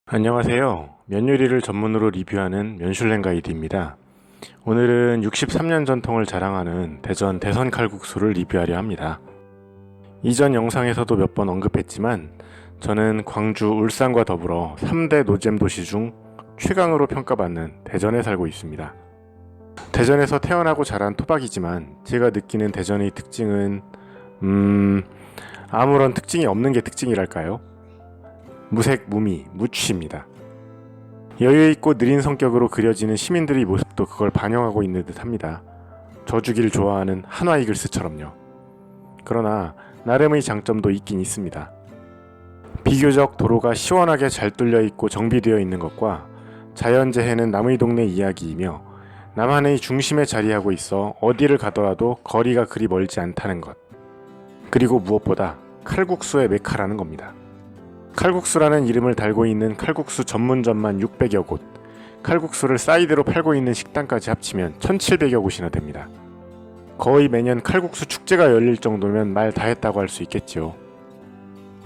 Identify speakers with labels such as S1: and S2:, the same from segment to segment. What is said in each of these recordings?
S1: 안녕하세요. 면 요리를 전문으로 리뷰하는 면슐랭 가이드입니다. 오늘은 63년 전통을 자랑하는 대전 대선 칼국수를 리뷰하려 합니다. 이전 영상에서도 몇 번 언급했지만 저는 광주, 울산과 더불어 3대 노잼 도시 중 최강으로 평가받는 대전에 살고 있습니다. 대전에서 태어나고 자란 토박이지만 제가 느끼는 대전의 특징은 아무런 특징이 없는 게 특징이랄까요? 무색, 무취입니다. 여유있고 느린 성격으로 그려지는 시민들의 모습도 그걸 반영하고 있는 듯 합니다. 저주기를 좋아하는 한화 이글스처럼요. 그러나 나름의 장점도 있긴 있습니다. 비교적 도로가 시원하게 잘 뚫려 있고 정비되어 있는 것과 자연재해는 남의 동네 이야기이며 남한의 중심에 자리하고 있어 어디를 가더라도 거리가 그리 멀지 않다는 것. 그리고 무엇보다 칼국수의 메카라는 겁니다. 칼국수라는 이름을 달고 있는 칼국수 전문점만 600여 곳, 칼국수를 사이드로 팔고 있는 식당까지 합치면 1700여 곳이나 됩니다. 거의 매년 칼국수 축제가 열릴 정도면 말 다 했다고 할 수 있겠지요.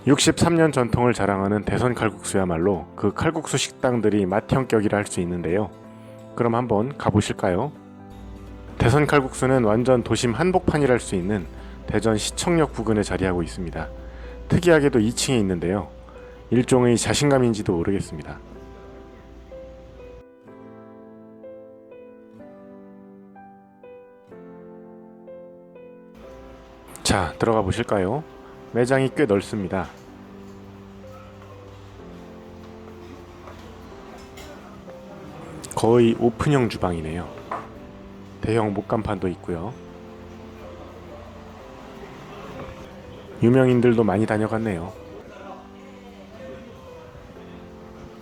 S1: 63년 전통을 자랑하는 대선 칼국수야말로 그 칼국수 식당들이 맛형격이라 할 수 있는데요. 그럼 한번 가보실까요? 대선 칼국수는 완전 도심 한복판이랄 수 있는 대전 시청역 부근에 자리하고 있습니다. 특이하게도 2층에 있는데요. 일종의 자신감인지도 모르겠습니다. 자, 들어가 보실까요? 매장이 꽤 넓습니다. 거의 오픈형 주방이네요. 대형 목간판도 있고요. 유명인들도 많이 다녀갔네요.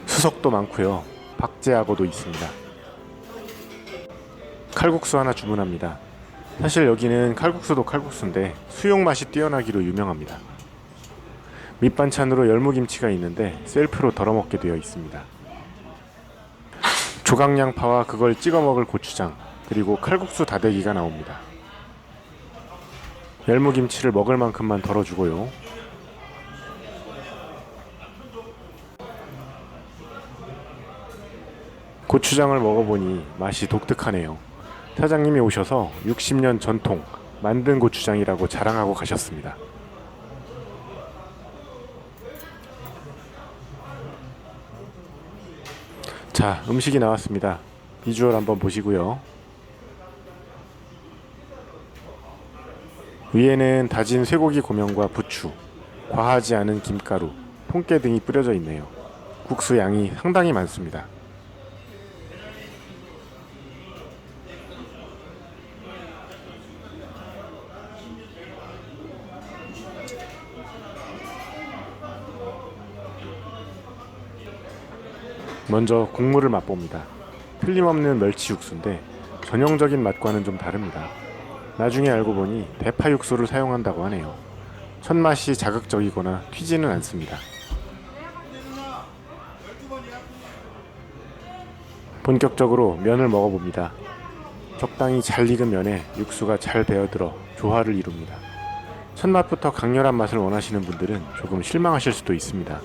S1: 수석도 많고요. 박제하고도 있습니다. 칼국수 하나 주문합니다. 사실 여기는 칼국수도 칼국수인데 수육 맛이 뛰어나기로 유명합니다. 밑반찬으로 열무김치가 있는데 셀프로 덜어먹게 되어 있습니다. 조각양파와 그걸 찍어 먹을 고추장, 그리고 칼국수 다대기가 나옵니다. 열무김치를 먹을 만큼만 덜어주고요. 고추장을 먹어보니 맛이 독특하네요. 사장님이 오셔서 60년 전통 만든 고추장이라고 자랑하고 가셨습니다. 자, 음식이 나왔습니다. 비주얼 한번 보시고요. 위에는 다진 쇠고기 고명과 부추, 과하지 않은 김가루, 통깨 등이 뿌려져 있네요. 국수 양이 상당히 많습니다. 먼저 국물을 맛봅니다. 틀림없는 멸치 육수인데 전형적인 맛과는 좀 다릅니다. 나중에 알고 보니 대파 육수를 사용한다고 하네요. 첫맛이 자극적이거나 튀지는 않습니다. 본격적으로 면을 먹어봅니다. 적당히 잘 익은 면에 육수가 잘 배어들어 조화를 이룹니다. 첫맛부터 강렬한 맛을 원하시는 분들은 조금 실망하실 수도 있습니다.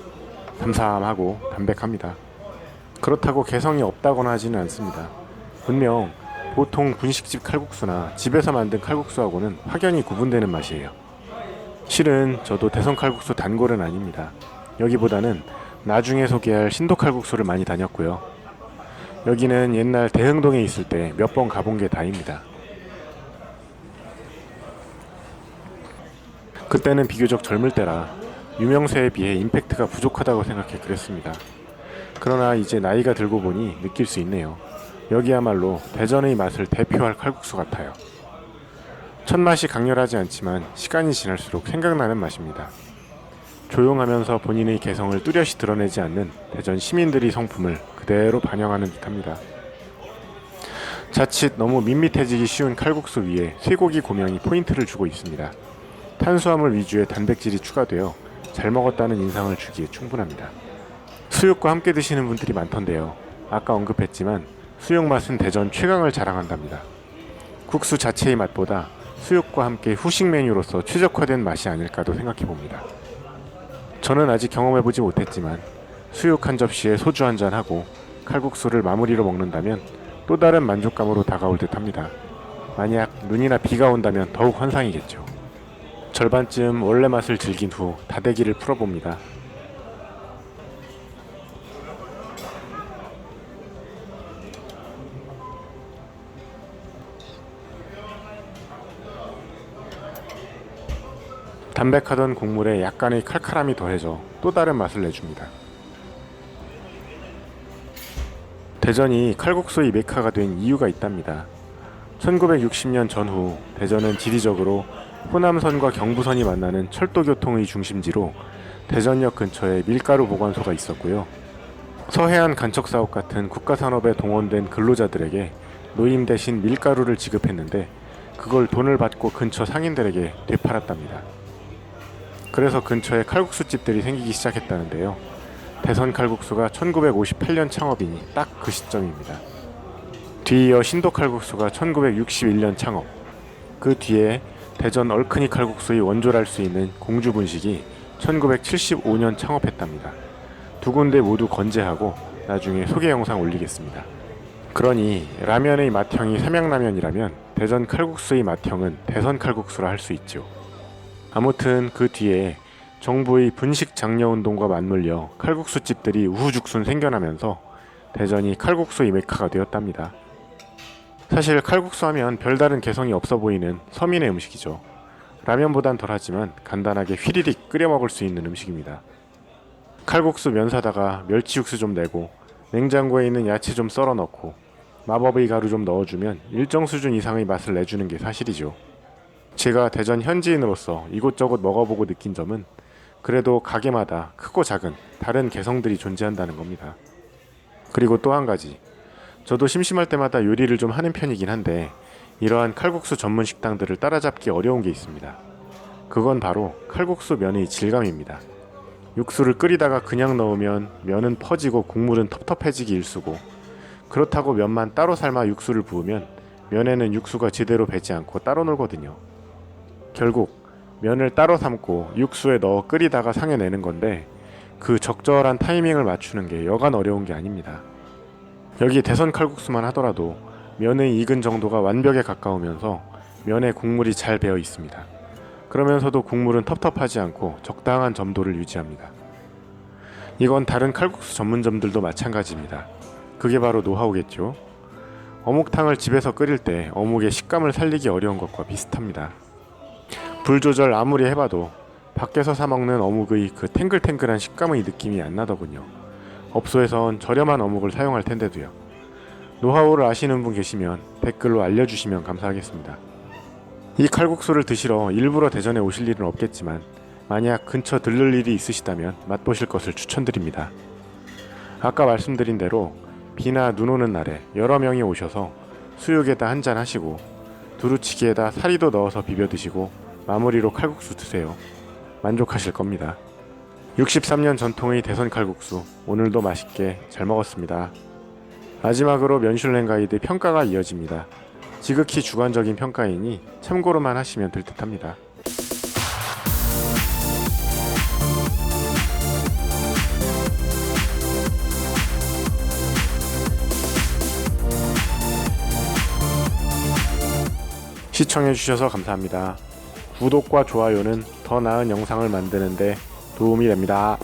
S1: 담삼하고 담백합니다. 그렇다고 개성이 없다거나 하지는 않습니다. 분명 보통 분식집 칼국수나 집에서 만든 칼국수하고는 확연히 구분되는 맛이에요. 실은 저도 대선 칼국수 단골은 아닙니다. 여기보다는 나중에 소개할 신도 칼국수를 많이 다녔고요. 여기는 옛날 대흥동에 있을 때 몇 번 가본 게 다입니다. 그때는 비교적 젊을 때라 유명세에 비해 임팩트가 부족하다고 생각해 그랬습니다. 그러나 이제 나이가 들고 보니 느낄 수 있네요. 여기야말로 대전의 맛을 대표할 칼국수 같아요. 첫맛이 강렬하지 않지만 시간이 지날수록 생각나는 맛입니다. 조용하면서 본인의 개성을 뚜렷이 드러내지 않는 대전 시민들의 성품을 그대로 반영하는 듯합니다. 자칫 너무 밋밋해지기 쉬운 칼국수 위에 쇠고기 고명이 포인트를 주고 있습니다. 탄수화물 위주의 단백질이 추가되어 잘 먹었다는 인상을 주기에 충분합니다. 수육과 함께 드시는 분들이 많던데요. 아까 언급했지만 수육 맛은 대전 최강을 자랑한답니다. 국수 자체의 맛보다 수육과 함께 후식 메뉴로서 최적화된 맛이 아닐까도 생각해봅니다. 저는 아직 경험해보지 못했지만 수육 한 접시에 소주 한 잔하고 칼국수를 마무리로 먹는다면 또 다른 만족감으로 다가올 듯합니다. 만약 눈이나 비가 온다면 더욱 환상이겠죠. 절반쯤 원래 맛을 즐긴 후 다대기를 풀어봅니다. 담백하던 국물에 약간의 칼칼함이 더해져 또 다른 맛을 내줍니다. 대전이 칼국수의 메카가 된 이유가 있답니다. 1960년 전후 대전은 지리적으로 호남선과 경부선이 만나는 철도교통의 중심지로 대전역 근처에 밀가루 보관소가 있었고요. 서해안 간척사업 같은 국가산업에 동원된 근로자들에게 노임 대신 밀가루를 지급했는데 그걸 돈을 받고 근처 상인들에게 되팔았답니다. 그래서 근처에 칼국수집들이 생기기 시작했다는데요. 대선 칼국수가 1958년 창업이니 딱 그 시점입니다. 뒤이어 신도 칼국수가 1961년 창업, 그 뒤에 대전 얼큰이 칼국수의 원조랄 수 있는 공주 분식이 1975년 창업했답니다. 두 군데 모두 건재하고 나중에 소개 영상 올리겠습니다. 그러니 라면의 맏형이 삼양라면이라면 대전 칼국수의 맏형은 대선 칼국수라 할 수 있죠. 아무튼 그 뒤에 정부의 분식 장려운동과 맞물려 칼국수집들이 우후죽순 생겨나면서 대전이 칼국수의 메카가 되었답니다. 사실 칼국수 하면 별다른 개성이 없어 보이는 서민의 음식이죠. 라면보단 덜하지만 간단하게 휘리릭 끓여 먹을 수 있는 음식입니다. 칼국수 면 사다가 멸치 육수 좀 내고 냉장고에 있는 야채 좀 썰어 넣고 마법의 가루 좀 넣어주면 일정 수준 이상의 맛을 내주는 게 사실이죠. 제가 대전 현지인으로서 이곳저곳 먹어보고 느낀 점은 그래도 가게마다 크고 작은 다른 개성들이 존재한다는 겁니다. 그리고 또 한 가지, 저도 심심할 때마다 요리를 좀 하는 편이긴 한데 이러한 칼국수 전문 식당들을 따라잡기 어려운 게 있습니다. 그건 바로 칼국수 면의 질감입니다. 육수를 끓이다가 그냥 넣으면 면은 퍼지고 국물은 텁텁해지기 일쑤고, 그렇다고 면만 따로 삶아 육수를 부으면 면에는 육수가 제대로 배지 않고 따로 놀거든요. 결국 면을 따로 삶고 육수에 넣어 끓이다가 상해내는 건데 그 적절한 타이밍을 맞추는 게 여간 어려운 게 아닙니다. 여기 대선 칼국수만 하더라도 면의 익은 정도가 완벽에 가까우면서 면에 국물이 잘 배어 있습니다. 그러면서도 국물은 텁텁하지 않고 적당한 점도를 유지합니다. 이건 다른 칼국수 전문점들도 마찬가지입니다. 그게 바로 노하우겠죠. 어묵탕을 집에서 끓일 때 어묵의 식감을 살리기 어려운 것과 비슷합니다. 불 조절 아무리 해봐도 밖에서 사 먹는 어묵의 그 탱글탱글한 식감의 느낌이 안 나더군요. 업소에선 저렴한 어묵을 사용할 텐데도요. 노하우를 아시는 분 계시면 댓글로 알려주시면 감사하겠습니다. 이 칼국수를 드시러 일부러 대전에 오실 일은 없겠지만 만약 근처 들를 일이 있으시다면 맛보실 것을 추천드립니다. 아까 말씀드린 대로 비나 눈 오는 날에 여러 명이 오셔서 수육에다 한잔 하시고 두루치기에다 사리도 넣어서 비벼 드시고 마무리로 칼국수 드세요. 만족하실 겁니다. 63년 전통의 대선 칼국수, 오늘도 맛있게 잘 먹었습니다. 마지막으로 면슐랭 가이드 평가가 이어집니다. 지극히 주관적인 평가이니 참고로만 하시면 될 듯합니다. 시청해주셔서 감사합니다. 구독과 좋아요는 더 나은 영상을 만드는 데 도움이 됩니다.